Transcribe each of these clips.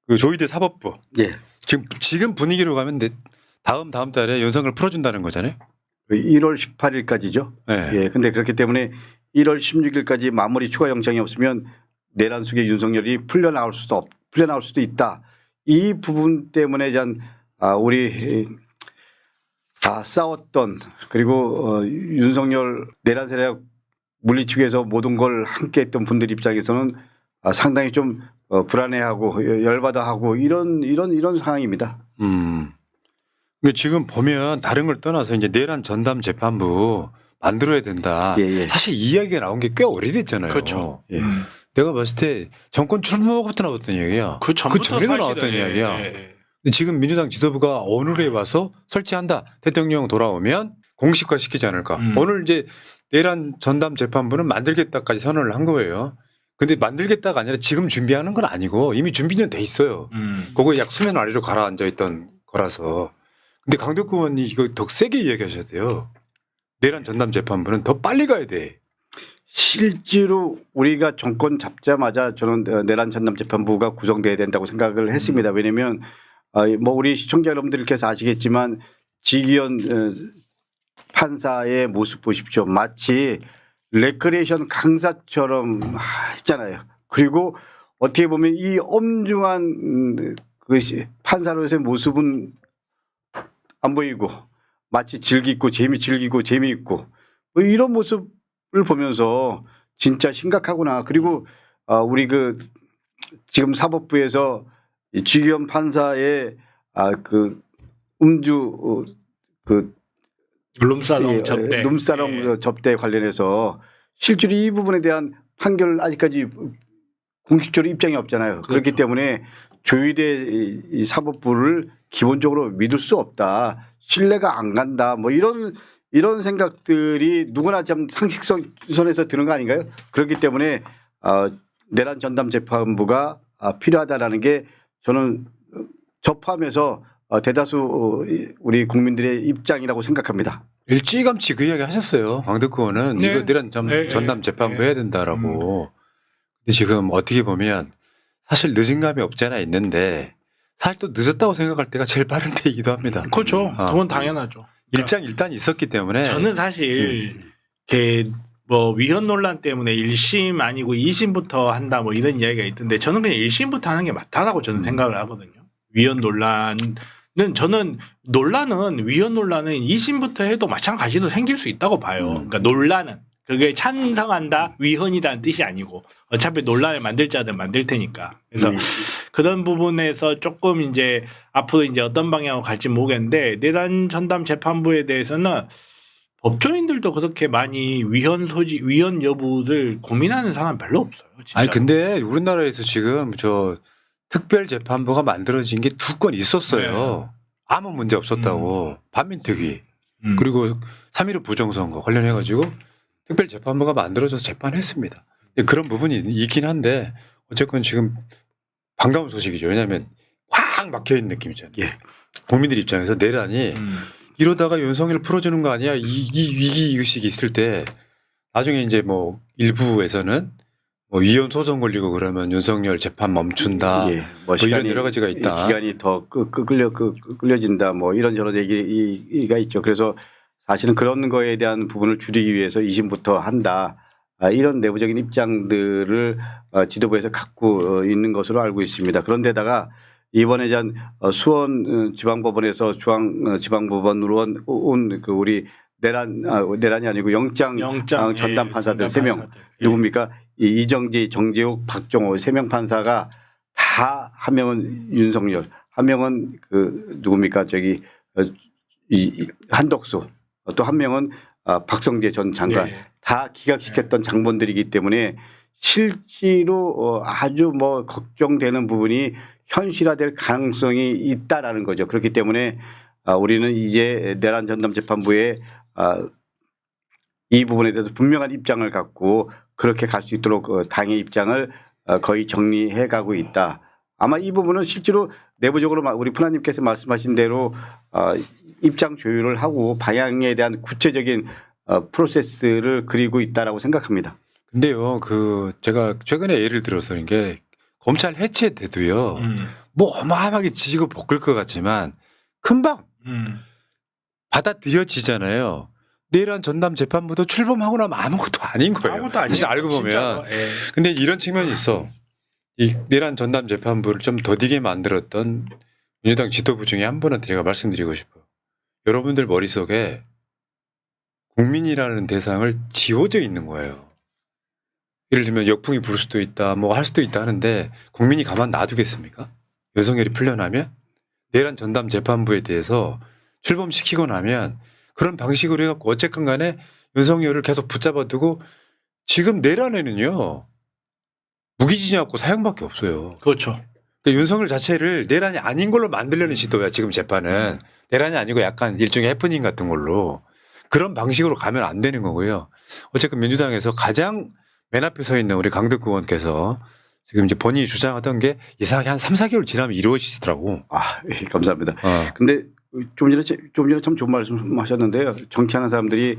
그 조희대 사법부. 예. 지금 분위기로 가면 다음 달에 윤석열 풀어준다는 거잖아요. 1월 18일까지죠. 네. 예. 근데 그렇기 때문에 1월 16일까지 마무리 추가 영장이 없으면 내란 속에 윤석열이 풀려나올 수도 있다. 이 부분 때문에 우리 다 싸웠던 그리고 윤석열 내란 세력 물리치기 위해서 모든 걸 함께했던 분들 입장에서는 상당히 좀 불안해하고 열받아하고 이런 상황입니다. 지금 보면 다른 걸 떠나서 이제 내란 전담 재판부 만들어야 된다. 예. 사실 이 이야기가 나온 게 꽤 오래됐잖아요. 그렇죠. 예. 내가 봤을 때 정권 출범부터 나왔던 이야기야. 그 전에도 나왔던 이야기야. 근데 지금 민주당 지도부가 오늘에 와서 설치한다. 대통령 돌아오면 공식화 시키지 않을까. 오늘 이제 내란 전담 재판부는 만들겠다까지 선언을 한 거예요. 근데 만들겠다가 아니라 지금 준비하는 건 아니고 이미 준비는 돼 있어요. 그거 약 수면 아래로 가라앉아 있던 거라서. 근데 강덕구 의원이 이거 더 세게 이야기하셔야 돼요. 내란 전담 재판부는 더 빨리 가야 돼. 실제로 우리가 정권 잡자마자 저는 내란 전담 재판부가 구성돼야 된다고 생각을 했습니다. 왜냐하면 뭐 우리 시청자 여러분들께서 아시겠지만 지기현 판사의 모습 보십시오. 마치 레크레이션 강사처럼 했잖아요. 그리고 어떻게 보면 이 엄중한 그 판사로서의 모습은 안 보이고 마치 즐기고 재미있고 뭐 이런 모습을 보면서 진짜 심각하구나. 그리고 우리 그 지금 사법부에서 지기현 판사의 그 음주 그 룸사롱 접대. 룸사롱 접대 관련해서 실제로 이 부분에 대한 판결 아직까지 공식적으로 입장이 없잖아요. 그렇죠. 그렇기 때문에 조희대 이 사법부를 기본적으로 믿을 수 없다. 신뢰가 안 간다. 뭐 이런 생각들이 누구나 좀 상식선에서 드는 거 아닌가요? 그렇기 때문에 내란 전담 재판부가 필요하다라는 게 저는 접하면서 대다수 우리 국민들의 입장이라고 생각합니다. 일찌감치 그 이야기 하셨어요. 강덕구 의원은 네. 이거 내란 전담 재판부 해야 된다라고. 근데 지금 어떻게 보면 사실 늦은 감이 없지 않아 있는데 사실 또 늦었다고 생각할 때가 제일 빠른 때이기도 합니다. 그렇죠. 그건 당연하죠. 일단이 있었기 때문에. 저는 사실 뭐 위헌 논란 때문에 1심 아니고 2심부터 한다 뭐 이런 이야기가 있던데 저는 그냥 1심부터 하는 게 맞다라고 저는 생각을 하거든요. 위헌 논란은 저는 위헌 논란은 2심부터 해도 마찬가지로 생길 수 있다고 봐요. 그러니까 논란은 그게 찬성한다 위헌이다는 뜻이 아니고 어차피 논란을 만들 자든 만들 테니까. 그래서 그런 부분에서 조금 이제 앞으로 이제 어떤 방향으로 갈지 모르겠는데 내란 전담 재판부에 대해서는 법조인들도 그렇게 많이 위헌 여부를 고민하는 사람 별로 없어요. 진짜. 아니 근데 우리나라에서 지금 특별 재판부가 만들어진 게 2건 있었어요. 아무 문제 없었다고. 반민특위 그리고 3.15 부정선거 관련해가지고 특별 재판부가 만들어져서 재판했습니다. 그런 부분이 있긴 한데 어쨌건 지금 반가운 소식이죠. 왜냐하면 꽉 막혀있는 느낌이잖아요. 예. 국민들 입장에서 내란이 이러다가 윤석열 풀어주는 거 아니야? 이 위기의식이 있을 때 나중에 이제 뭐 일부에서는 뭐 위헌 소송 걸리고 그러면 윤석열 재판 멈춘다. 예. 뭐 이런 여러 가지가 있다. 기간이 더 끌려진다. 뭐 이런저런 얘기가 있죠. 그래서 사실은 그런 거에 대한 부분을 줄이기 위해서 2심부터 한다. 이런 내부적인 입장들을 지도부에서 갖고 있는 것으로 알고 있습니다. 그런데다가 이번에 수원 지방법원에서 중앙지방법원으로 온 그 우리 내란이 아니고 영장 전담 판사들 3명 누굽니까? 이정재, 정재욱, 박종호 3명 판사가 다 한 명은 윤석열, 한 명은 그 누굽니까? 한덕수, 또 한 명은 박성재 전 장관 다 기각시켰던 장본들이기 때문에 실제로 아주 뭐 걱정되는 부분이 현실화될 가능성이 있다라는 거죠. 그렇기 때문에 우리는 이제 내란 전담 재판부에 이 부분에 대해서 분명한 입장을 갖고 그렇게 갈 수 있도록 당의 입장을 거의 정리해 가고 있다. 아마 이 부분은 실제로 내부적으로 우리 푸나님께서 말씀하신 대로 입장 조율을 하고 방향에 대한 구체적인 프로세스를 그리고 있다라고 생각합니다. 근데요, 제가 최근에 예를 들어서 이게 검찰 해체돼도요. 뭐 어마어마하게 지지고 볶을 것 같지만 금방 받아들여지잖아요. 내란 전담 재판부도 출범하고 나면 아무것도 아닌 거예요. 아무것도 아니에요. 사실 알고 보면. 진짜로. 예. 근데 이런 측면이 있어. 이 내란 전담 재판부를 좀 더디게 만들었던 민주당 지도부 중에 한 분한테 제가 말씀드리고 싶어요. 여러분들 머릿속에 국민이라는 대상을 지워져 있는 거예요. 예를 들면 역풍이 불 수도 있다, 뭐 할 수도 있다 하는데 국민이 가만 놔두겠습니까? 윤석열이 풀려나면 내란 전담 재판부에 대해서 출범시키고 나면 그런 방식으로 해갖고 어쨌건 간에 윤석열을 계속 붙잡아두고 지금 내란에는요 무기징역하고 사형밖에 없어요. 그렇죠. 그러니까 윤석열 자체를 내란이 아닌 걸로 만들려는 시도야 지금 재판은. 내란이 아니고 약간 일종의 해프닝 같은 걸로 그런 방식으로 가면 안 되는 거고요. 어쨌든 민주당에서 가장 맨 앞에 서 있는 우리 강덕구 의원께서 지금 이제 본인이 주장하던 게 이상하게 한 3, 4개월 지나면 이루어지더라고. 아, 예, 감사합니다. 근데 좀 전에 참 좋은 말씀 하셨는데요. 정치하는 사람들이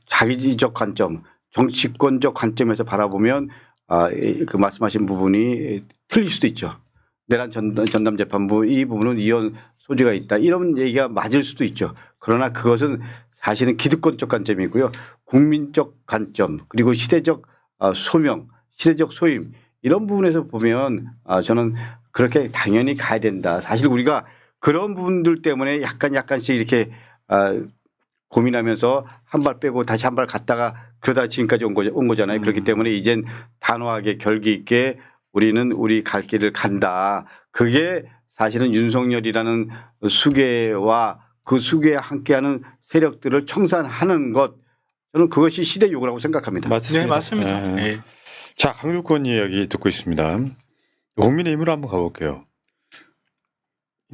자기적 관점, 정치권적 관점에서 바라보면 그 말씀하신 부분이 틀릴 수도 있죠. 내란 전담 재판부 이 부분은 이혼 소지가 있다. 이런 얘기가 맞을 수도 있죠. 그러나 그것은 사실은 기득권적 관점이고요. 국민적 관점 그리고 시대적 소명, 시대적 소임 이런 부분에서 보면 저는 그렇게 당연히 가야 된다. 사실 우리가 그런 부분들 때문에 약간씩 이렇게 고민하면서 한 발 빼고 다시 한 발 갔다가 그러다 지금까지 온 거잖아요. 그렇기 때문에 이젠 단호하게 결기 있게 우리는 우리 갈 길을 간다. 그게 사실은 윤석열이라는 수괴와 그 수괴에 함께하는 세력들을 청산하는 것 저는 그것이 시대 요구라고 생각합니다. 맞습니다. 네, 맞습니다. 네. 네. 자, 강덕권 이야기 듣고 있습니다. 국민의힘으로 한번 가볼게요.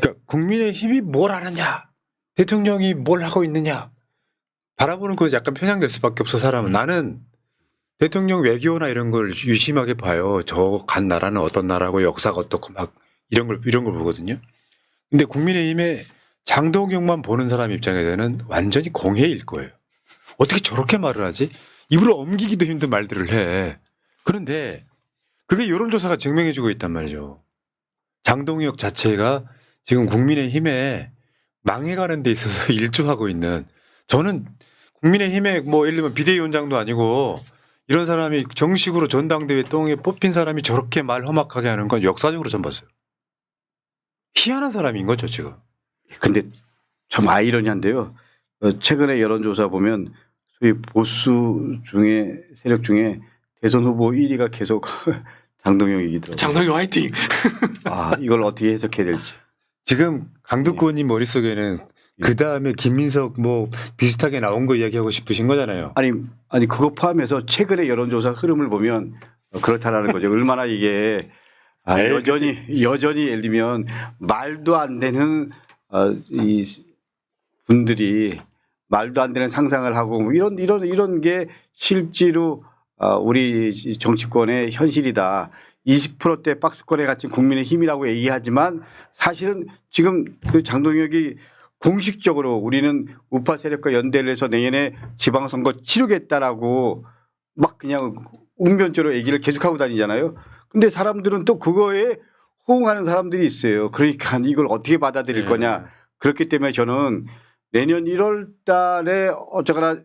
그러니까 국민의힘이 뭘 하느냐, 대통령이 뭘 하고 있느냐 바라보는 거 약간 편향될 수밖에 없어 사람은. 나는 대통령 외교나 이런 걸 유심하게 봐요. 저 간 나라는 어떤 나라고 역사가 어떻고 막 이런 걸 보거든요. 근데 국민의힘의 장동영만 보는 사람 입장에서는 완전히 공해일 거예요. 어떻게 저렇게 말을 하지? 입으로 옮기기도 힘든 말들을 해. 그런데 그게 여론조사가 증명해주고 있단 말이죠. 장동혁 자체가 지금 국민의힘에 망해가는 데 있어서 일조하고 있는, 저는 국민의힘에 뭐 예를 들면 비대위원장도 아니고 이런 사람이 정식으로 전당대회 똥에 뽑힌 사람이 저렇게 말 험악하게 하는 건 역사적으로 처음 봤어요. 희한한 사람인 거죠 지금. 근데 참 아이러니한데요. 최근에 여론조사 보면 소위 보수 중에 세력 중에 대선 후보 1위가 계속 장동영이더라고요. 장동영 화이팅. 이걸 어떻게 해석해야 될지. 지금 강덕구 의원님 머릿속에는 그 다음에 김민석 뭐 비슷하게 나온 거 이야기하고 싶으신 거잖아요. 아니 그거 포함해서 최근의 여론조사 흐름을 보면 그렇다라는 거죠. 얼마나 이게 여전히 예를 들면 말도 안 되는 이 분들이 말도 안 되는 상상을 하고 뭐 이런 게 실제로 우리 정치권의 현실이다. 20%대 박스권에 갇힌 국민의힘이라고 얘기하지만 사실은 지금 그 장동혁이 공식적으로 우리는 우파 세력과 연대를 해서 내년에 지방선거 치르겠다라고 막 그냥 웅변조로 얘기를 계속하고 다니잖아요. 근데 사람들은 또 그거에 호응하는 사람들이 있어요. 그러니까 이걸 어떻게 받아들일 거냐. 그렇기 때문에 저는 내년 1월 달에 어쩌거나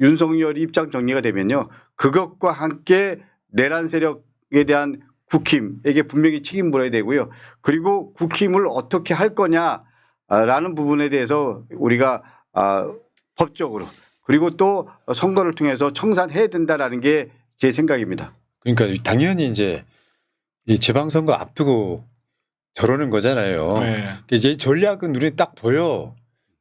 윤석열이 입장 정리가 되면요. 그것과 함께 내란 세력에 대한 국힘에게 분명히 책임 물어야 되고요. 그리고 국힘을 어떻게 할 거냐라는 부분에 대해서 우리가 법적으로 그리고 또 선거를 통해서 청산해야 된다라는 게 제 생각입니다. 그러니까 당연히 이제 이 지방선거 앞두고 저러는 거잖아요. 네. 이제 전략은 눈에 딱 보여.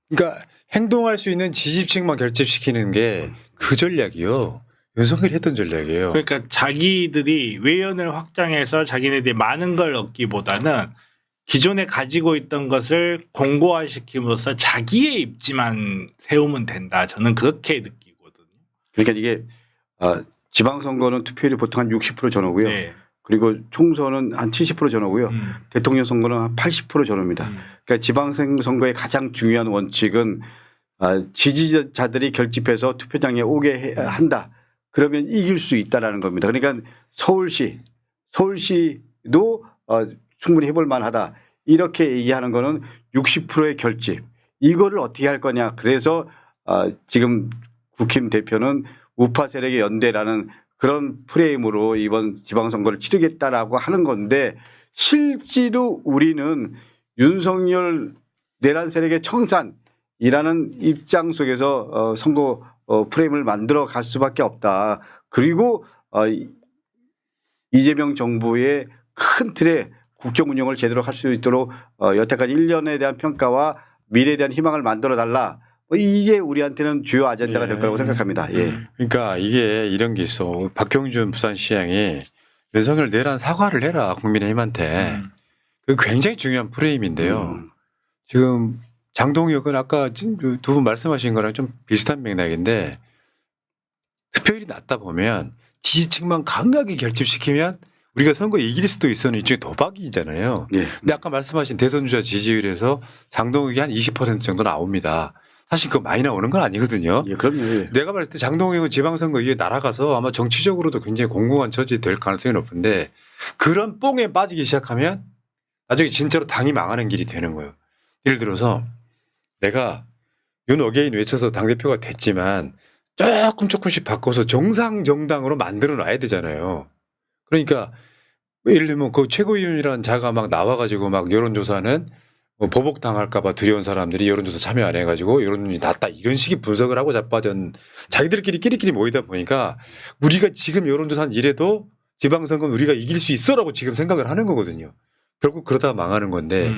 그러니까 행동할 수 있는 지지층만 결집시키는 게 그 전략이요. 윤석열이 했던 전략이에요. 그러니까 자기들이 외연을 확장해서 자기네들이 많은 걸 얻기보다는 기존에 가지고 있던 것을 공고화시킴으로써 자기의 입지만 세우면 된다. 저는 그렇게 느끼거든요. 그러니까 이게 지방선거는 투표율이 보통 한 60% 전후고요. 네. 그리고 총선은 한 70% 전후고요. 대통령 선거는 한 80% 전후입니다. 그러니까 지방선거의 가장 중요한 원칙은 지지자들이 결집해서 투표장에 오게 한다. 그러면 이길 수 있다라는 겁니다. 그러니까 서울시 충분히 해볼 만하다. 이렇게 얘기하는 거는 60%의 결집. 이거를 어떻게 할 거냐. 그래서 지금 국힘 대표는 우파 세력의 연대라는 그런 프레임으로 이번 지방선거를 치르겠다라고 하는 건데 실제로 우리는 윤석열 내란 세력의 청산이라는 입장 속에서 선거 프레임을 만들어 갈 수밖에 없다. 그리고 이재명 정부의 큰 틀의 국정 운영을 제대로 할 수 있도록 여태까지 1년에 대한 평가와 미래에 대한 희망을 만들어 달라. 이게 우리한테는 주요 아젠다가 될 거라고 생각합니다. 예. 그러니까 이게 이런 게 있어. 박형준 부산시장이 윤석열 내란 사과를 해라 국민의힘한테. 그 굉장히 중요한 프레임인데요. 지금 장동혁은 아까 두 분 말씀하신 거랑 좀 비슷한 맥락인데 투표율이 낮다 보면 지지층만 강하게 결집시키면 우리가 선거 이길 수도 있어는 일종의 도박이잖아요. 예. 근데 아까 말씀하신 대선 주자 지지율에서 장동혁이 한 20% 정도 나옵니다. 사실 그거 많이 나오는 건 아니거든요. 예, 그럼요. 예. 내가 봤을 때 장동혁은 지방선거 이후에 날아가서 아마 정치적으로도 굉장히 공공한 처지 될 가능성이 높은데 그런 뽕에 빠지기 시작하면 나중에 진짜로 당이 망하는 길이 되는 거예요. 예를 들어서 내가 윤 어게인 외쳐서 당대표가 됐지만 조금씩 바꿔서 정상 정당으로 만들어 놔야 되잖아요. 그러니까 예를 들면 그 최고위원이라는 자가 막 나와가지고 막 여론조사는 뭐 보복당할까봐 두려운 사람들이 여론조사 참여 안 해가지고 여론이 낮다 이런 식의 분석을 하고 자빠진 자기들끼리 끼리끼리 모이다 보니까 우리가 지금 여론조사는 이래도 지방선거는 우리가 이길 수 있어라고 지금 생각을 하는 거거든요. 결국 그러다 망하는 건데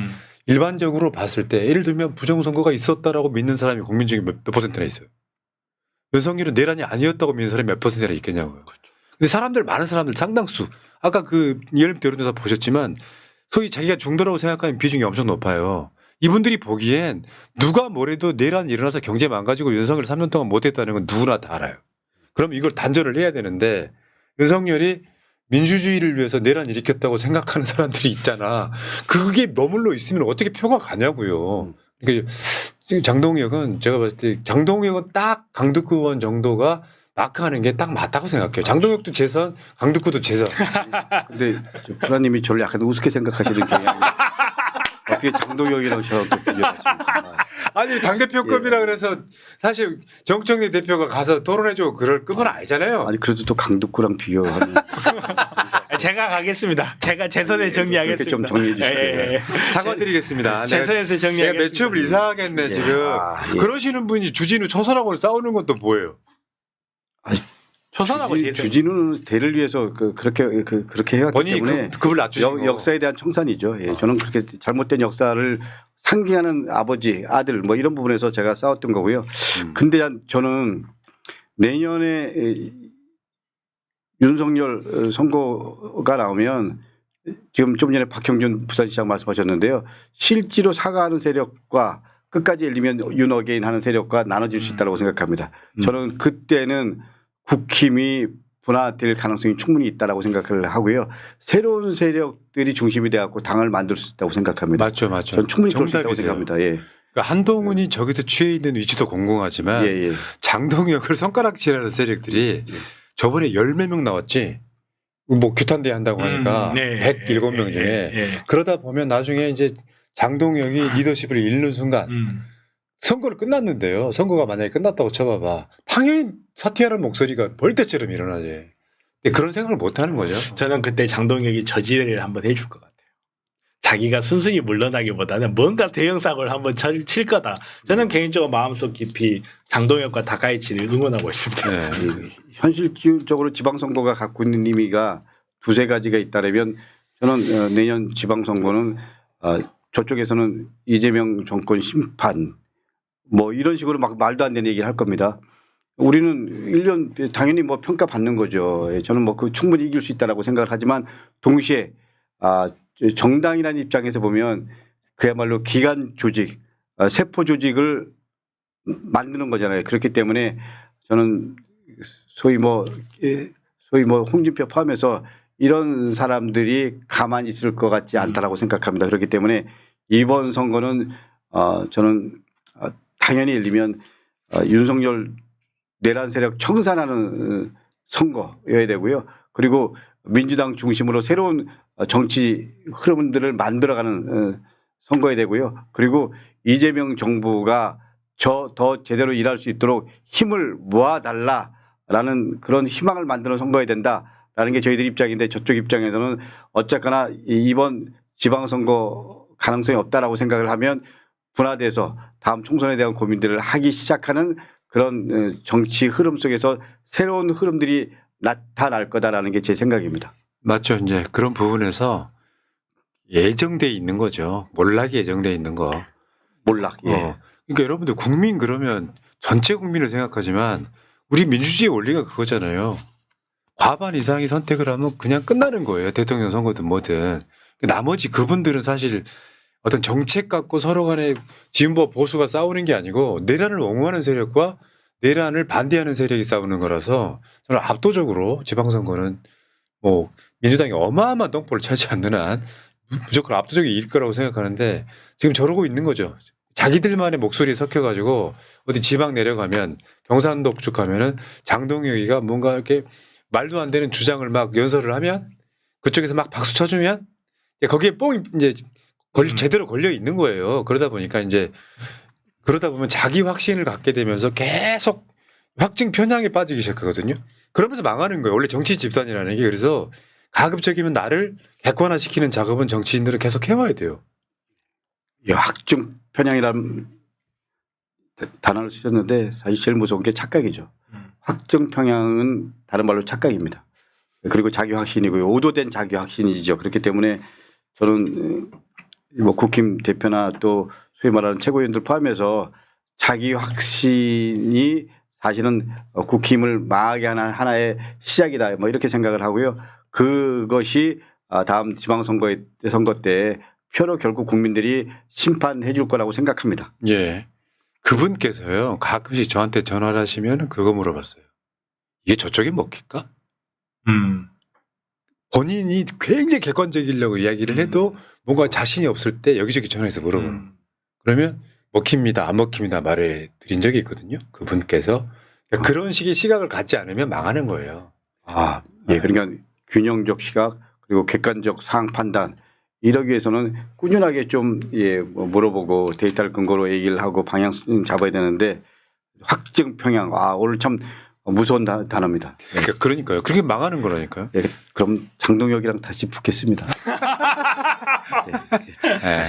일반적으로 봤을 때 예를 들면 부정선거가 있었다라고 믿는 사람이 국민 중에 몇 퍼센트나 있어요. 윤석열은 내란이 아니었다고 믿는 사람이 몇 퍼센트나 있겠냐고요. 근데 사람들 많은 사람들 상당수 아까 그 여론조사 보셨지만 소위 자기가 중도라고 생각하는 비중이 엄청 높아요. 이분들이 보기엔 누가 뭐래도 내란이 일어나서 경제 망가지고 윤석열 3년 동안 못했다는 건 누구나 다 알아요. 그럼 이걸 단절을 해야 되는데 윤석열이 민주주의를 위해서 내란 일으켰다고 생각하는 사람들이 있잖아. 그게 머물러 있으면 어떻게 표가 가냐고요. 그러니까 지금 장동혁은 제가 봤을 때 장동혁은 딱 강덕구 의원 정도가 마크하는 게 딱 맞다고 생각해요. 장동혁도 재선, 강덕구도 재선. 근데 부사님이 저를 약간 우습게 생각하시는 경향이 어떻게 장동혁이랑 저랑 또 비교하십니까? 아니 당대표급이라 그래서 사실 정청래 대표가 가서 토론해주고 그럴 급은 아니잖아요. 아니 그래도 또 강덕구랑 비교하는 제가 가겠습니다. 제가 재선에 정리하겠습니다. 그렇게 좀 정리해 주시죠. 예. 사과드리겠습니다. 재선에서 내가 정리하겠습니다. 매치업을 이상하겠네 예. 지금. 예. 그러시는 분이 주진우 초선하고 싸우는 건 또 뭐예요? 초선하고 재선. 주진우는 대를 위해서 그렇게 해왔기 본인이 때문에 그걸 낮추시고. 역사에 대한 청산이죠. 예. 저는 그렇게 잘못된 역사를 상징하는 아버지, 아들 뭐 이런 부분에서 제가 싸웠던 거고요. 근데 저는 내년에 윤석열 선거가 나오면 지금 좀 전에 박형준 부산시장 말씀하셨는데요. 실제로 사과하는 세력과 끝까지 예를 들면 윤 어게인 하는 세력과 나눠질 수 있다고 생각합니다. 저는 그때는 국힘이 분화될 가능성이 충분히 있다라고 생각을 하고요. 새로운 세력들이 중심이 돼갖고 당을 만들 수 있다고 생각합니다. 맞죠. 저는 충분히 그럴 수 있다고 정답이세요. 생각합니다. 예. 그러니까 한동훈이 저기서 취해 있는 위치도 공공하지만 예. 장동혁을 손가락질하는 세력들이 저번에 10몇 명 나왔지. 뭐 규탄대 한다고 하니까 107명 중에 그러다 보면 나중에 이제 장동혁이 리더십을 잃는 순간 선거를 끝났는데요. 선거가 만약에 끝났다고 쳐봐봐. 당연히 사퇴하는 목소리가 벌떼처럼 일어나지. 근데 그런 생각을 못 하는 거죠. 저는 그때 장동혁이 저지를 한번 해줄 것 같아요. 자기가 순순히 물러나기보다는 뭔가 대형 사고를 한번 칠 거다. 저는 개인적으로 마음속 깊이 장동혁과 다카이치를 응원하고 있습니다. 네. 현실적으로 지방선거가 갖고 있는 의미가 두세 가지가 있다면 저는 내년 지방선거는 저쪽에서는 이재명 정권 심판 뭐 이런 식으로 막 말도 안 되는 얘기를 할 겁니다. 우리는 1년 당연히 뭐 평가받는 거죠. 저는 뭐 그 충분히 이길 수 있다라고 생각을 하지만 동시에 정당이라는 입장에서 보면 그야말로 기관 조직, 세포 조직을 만드는 거잖아요. 그렇기 때문에 저는 소위 뭐 홍준표 포함해서 이런 사람들이 가만히 있을 것 같지 않다라고 생각합니다. 그렇기 때문에 이번 선거는 저는 당연히 예를 들면 윤석열 내란 세력 청산하는 선거여야 되고요. 그리고 민주당 중심으로 새로운 정치 흐름들을 만들어가는 선거야 되고요. 그리고 이재명 정부가 더 제대로 일할 수 있도록 힘을 모아달라라는 그런 희망을 만드는 선거야 된다라는 게 저희들 입장인데 저쪽 입장에서는 어쨌거나 이번 지방선거 가능성이 없다라고 생각을 하면 분화돼서 다음 총선에 대한 고민들을 하기 시작하는 그런 정치 흐름 속에서 새로운 흐름들이 나타날 거다라는 게 제 생각입니다. 맞죠. 이제 그런 부분에서 예정돼 있는 거죠. 몰락이 예정돼 있는 거. 몰락. 예. 그러니까 여러분들 국민 그러면 전체 국민을 생각하지만 우리 민주주의 원리가 그거잖아요. 과반 이상이 선택을 하면 그냥 끝나는 거예요. 대통령 선거든 뭐든. 나머지 그분들은 사실 어떤 정책 갖고 서로 간에 진보 보수가 싸우는 게 아니고 내란을 옹호하는 세력과 내란을 반대하는 세력이 싸우는 거라서 저는 압도적으로 지방선거는 뭐 민주당이 어마어마한 똥볼을 차지 않는 한 무조건 압도적인 이길 거라고 생각하는데 지금 저러고 있는 거죠. 자기들만의 목소리에 섞여가지고 어디 지방 내려가면 경상도 쪽 가면은 장동혁이가 뭔가 이렇게 말도 안 되는 주장을 막 연설을 하면 그쪽에서 막 박수 쳐주면 거기에 뽕 이제 제대로 걸려 있는 거예요. 그러다 보니까 이제 그러다 보면 자기 확신을 갖게 되면서 계속 확증 편향에 빠지기 시작하거든요. 그러면서 망하는 거예요. 원래 정치 집단이라는 게. 그래서 가급적이면 나를 객관화시키는 작업은 정치인들은 계속 해와야 돼요. 확증 편향이라는 단어를 쓰셨는데 사실 제일 무서운 게 착각이죠. 확증 편향은 다른 말로 착각입니다. 그리고 자기 확신이고요. 오도된 자기 확신이죠. 그렇기 때문에 저는 뭐 국힘 대표나 또 소위 말하는 최고위원들 포함해서 자기 확신이 사실은 국힘을 망하게 하는 하나의 시작이다. 뭐 이렇게 생각을 하고요. 그것이 다음 지방선거 때 표로 결국 국민들이 심판해 줄 거라고 생각합니다. 예. 그분께서요. 가끔씩 저한테 전화를 하시면 그거 물어봤어요. 이게 저쪽에 먹힐까? 본인이 굉장히 객관적이려고 이야기를 해도 뭔가 자신이 없을 때 여기저기 전화해서 물어보는. 그러면 먹힙니다. 안 먹힙니다. 말해 드린 적이 있거든요. 그분께서. 그러니까 그런 식의 시각을 갖지 않으면 망하는 거예요. 예. 그러니까 균형적 시각 그리고 객관적 상황 판단 이러기 위해서는 꾸준하게 좀 물어보고 데이터를 근거로 얘기를 하고 방향 잡아야 되는데 확증 평양 오늘 참 무서운 단어입니다. 그러니까요. 그렇게 망하는 거라니까요. 예, 그럼 장동혁이랑 다시 붙겠습니다. 네.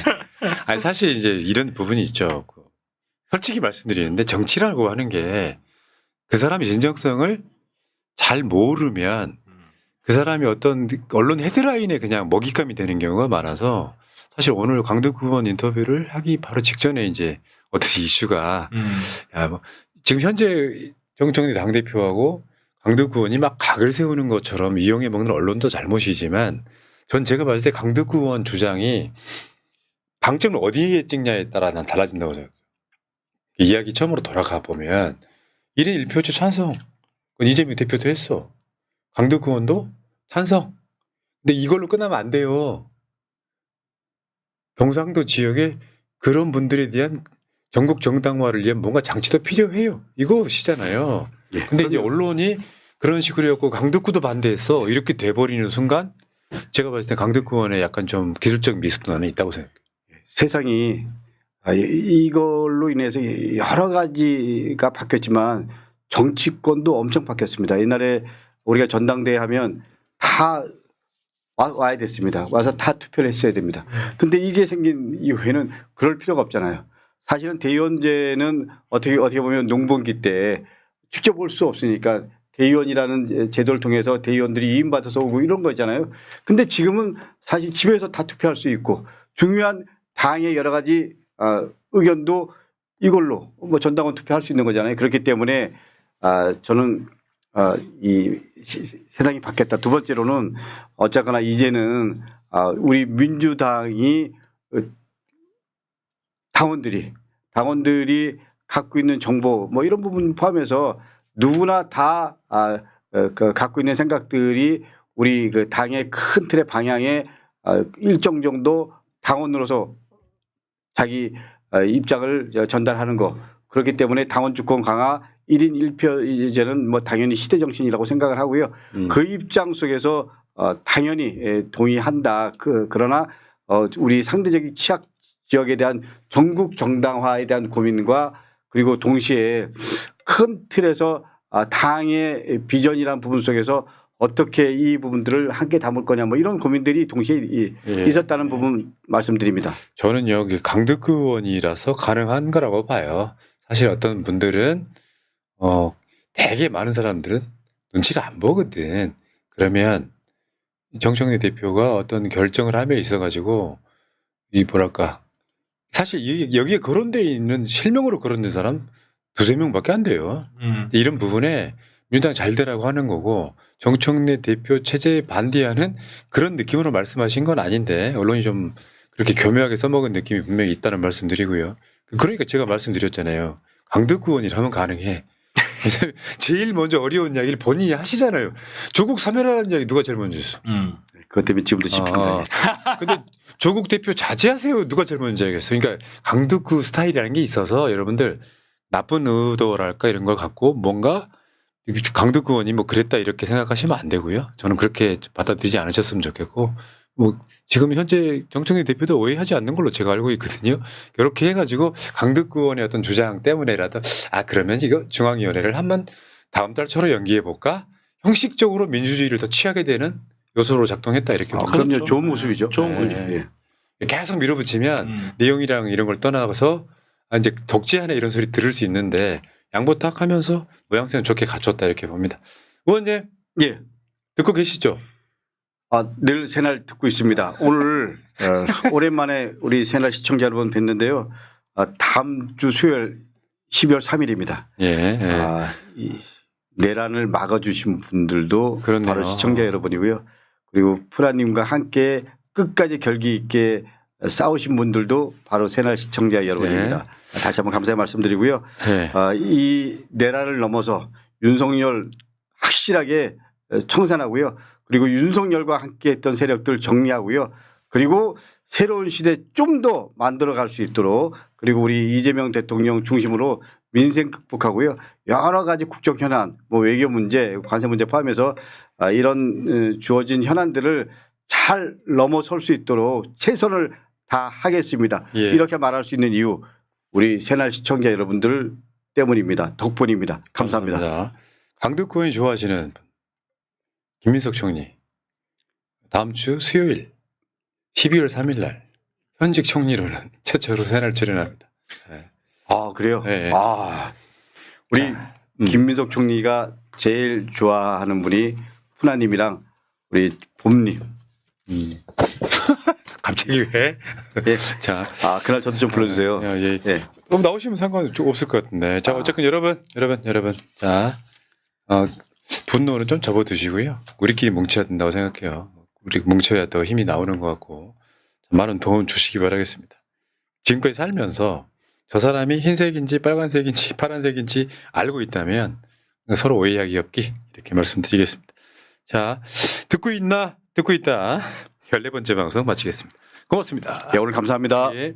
아니 사실 이제 이런 부분이 있죠. 솔직히 말씀드리는데 정치라고 하는 게 그 사람의 진정성을 잘 모르면 그 사람이 어떤 언론 헤드라인에 그냥 먹잇감이 되는 경우가 많아서 사실 오늘 강덕구 의원 인터뷰를 하기 바로 직전에 이제 어떤 이슈가 지금 현재 정청래 당대표하고 강덕구 의원이 막 각을 세우는 것처럼 이용해 먹는 언론도 잘못이지만 전 제가 봤을 때 강덕구 의원 주장이 방점을 어디에 찍냐에 따라 난 달라진다고 생각해요. 이야기 처음으로 돌아가 보면 1인 1표제 찬성. 그건 이재명 대표도 했어. 강덕구 의원도 찬성. 근데 이걸로 끝나면 안 돼요. 경상도 지역에 그런 분들에 대한 전국 정당화를 위한 뭔가 장치도 필요해요. 이것이잖아요. 근데 이제 언론이 그런 식으로 했고 강덕구도 반대했어. 이렇게 돼버리는 순간 제가 봤을 때 강덕구 의원의 약간 좀 기술적 미스도 나는 있다고 생각해요. 세상이 이걸로 인해서 여러 가지가 바뀌었지만 정치권도 엄청 바뀌었습니다. 옛날에 우리가 전당대회 하면 다 와야 됐습니다. 와서 다 투표를 했어야 됩니다. 근데 이게 생긴 이후에는 그럴 필요가 없잖아요. 사실은 대의원제는 어떻게 보면 농번기 때 직접 올 수 없으니까 대의원이라는 제도를 통해서 대의원들이 위임받아서 오고 이런 거잖아요. 근데 지금은 사실 집에서 다 투표할 수 있고 중요한 당의 여러 가지 의견도 이걸로 뭐 전당원 투표할 수 있는 거잖아요. 그렇기 때문에 저는 이 세상이 바뀌었다. 두 번째로는 어쨌거나 이제는 우리 민주당이 당원들이 갖고 있는 정보 뭐 이런 부분 포함해서 누구나 다 갖고 있는 생각들이 우리 그 당의 큰 틀의 방향에 일정 정도 당원으로서 자기 입장을 전달하는 거. 그렇기 때문에 당원 주권 강화 1인 1표 이제는 뭐 당연히 시대 정신이라고 생각을 하고요. 그 입장 속에서 당연히 동의한다. 그러나 우리 상대적인 취약 지역에 대한 전국 정당화에 대한 고민과 그리고 동시에 큰 틀에서 당의 비전이라는 부분 속에서 어떻게 이 부분들을 함께 담을 거냐 뭐 이런 고민들이 동시에 있었다는 부분 말씀드립니다. 저는 여기 강득 의원이라서 가능한 거라고 봐요. 사실 어떤 분들은 되게 많은 사람들은 눈치를 안 보거든. 그러면 정청래 대표가 어떤 결정을 함에 있어가지고 이 뭐랄까 사실 여기에 거론돼 있는 실명으로 거론된 사람 두세 명밖에 안 돼요. 이런 부분에 민주당 잘 되라고 하는 거고 정청래 대표 체제에 반대하는 그런 느낌으로 말씀하신 건 아닌데 언론이 좀 그렇게 교묘하게 써먹은 느낌이 분명히 있다는 말씀드리고요. 그러니까 제가 말씀드렸잖아요. 강득 의원이라면 가능해. 제일 먼저 어려운 이야기를 본인이 하시잖아요. 조국 사면하라는 이야기 누가 제일 먼저 했어? 그것 때문에 지금도 짚힌다. 근데 조국 대표 자제하세요. 누가 제일 먼저 하겠어? 그러니까 강득 스타일이라는 게 있어서 여러분들 나쁜 의도랄까 이런 걸 갖고 뭔가 강득 의원이 뭐 그랬다 이렇게 생각하시면 안 되고요. 저는 그렇게 받아들이지 않으셨으면 좋겠고 뭐 지금 현재 정청래 대표도 오해하지 않는 걸로 제가 알고 있거든요. 이렇게 해가지고 강득 의원의 어떤 주장 때문에라도 그러면 이거 중앙위원회를 한번 다음 달처럼 연기해 볼까? 형식적으로 민주주의를 더 취하게 되는 요소로 작동했다 이렇게 봅니다. 그럼요. 좋은 모습이죠. 좋은 거죠. 예. 계속 밀어붙이면 내용이랑 이런 걸 떠나서 이제 독재하네 이런 소리 들을 수 있는데 양보 딱 하면서 모양새는 좋게 갖췄다 이렇게 봅니다. 의원님, 예. 듣고 계시죠? 늘 새날 듣고 있습니다. 오늘 오랜만에 우리 새날 시청자 여러분 뵀는데요. 다음 주 수요일 12월 3일입니다. 예. 이 내란을 막아주신 분들도 그렇네요. 바로 시청자 여러분이고요. 그리고 프라님과 함께 끝까지 결기 있게 싸우신 분들도 바로 새날 시청자 여러분입니다. 다시 한번 감사의 말씀드리고요. 네. 이 내란을 넘어서 윤석열 확실하게 청산하고요. 그리고 윤석열과 함께했던 세력들 정리하고요. 그리고 새로운 시대 좀 더 만들어갈 수 있도록 그리고 우리 이재명 대통령 중심으로 민생 극복하고요. 여러 가지 국정 현안, 뭐 외교 문제, 관세 문제 포함해서 이런 주어진 현안들을 잘 넘어설 수 있도록 최선을 다하겠습니다. 예. 이렇게 말할 수 있는 이유 우리 새날 시청자 여러분들 때문입니다. 덕분입니다. 감사합니다. 강득 의원이 좋아하시는 김민석 총리 다음 주 수요일 12월 3일 날 현직 총리로는 최초로 새날 출연합니다. 네. 그래요? 네. 우리 김민석 총리가 제일 좋아하는 분이 훈아님이랑 우리 봄님. 갑자기 왜? 예. 자, 그날 저도 좀 불러주세요. 예. 예. 그럼 나오시면 상관 없을 것 같은데. 자, 어쨌든 여러분. 자, 분노는 좀 접어두시고요. 우리끼리 뭉쳐야 된다고 생각해요. 우리 뭉쳐야 더 힘이 나오는 것 같고 많은 도움 주시기 바라겠습니다. 지금까지 살면서 저 사람이 흰색인지 빨간색인지 파란색인지 알고 있다면 서로 오해하기 없기 이렇게 말씀드리겠습니다. 자, 듣고 있나? 듣고 있다. 14번째 방송 마치겠습니다. 고맙습니다. 오늘 감사합니다. 예.